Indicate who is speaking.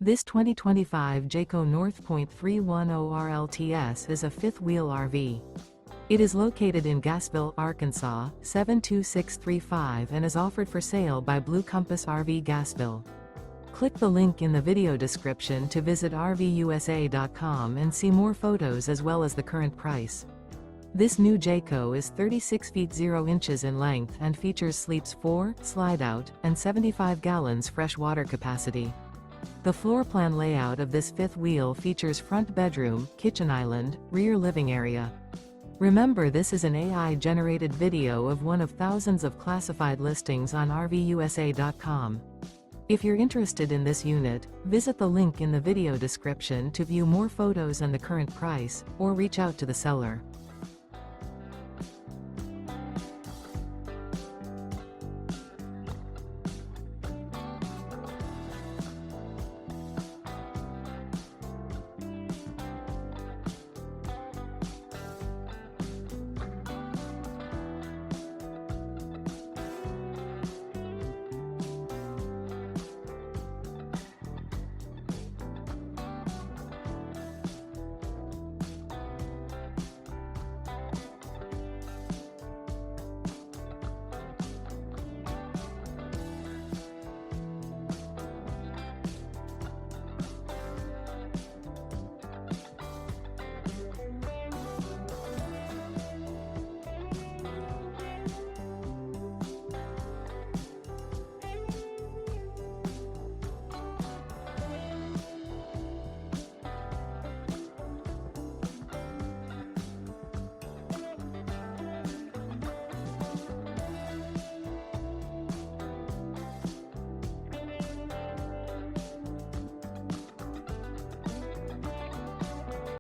Speaker 1: This 2025 Jayco North Point 310RLTS is a fifth-wheel RV. It is located in Gassville, Arkansas, 72635 and is offered for sale by Blue Compass RV Gassville. Click the link in the video description to visit RVUSA.com and see more photos as well as the current price. This new Jayco is 36 feet 0 inches in length and features sleeps 4, Slideout, and 75 gallons fresh water capacity. The floor plan layout of this fifth wheel features front bedroom, kitchen island, rear living area. Remember, this is an AI-generated video of one of thousands of classified listings on RVUSA.com. If you're interested in this unit, visit the link in the video description to view more photos and the current price, or reach out to the seller.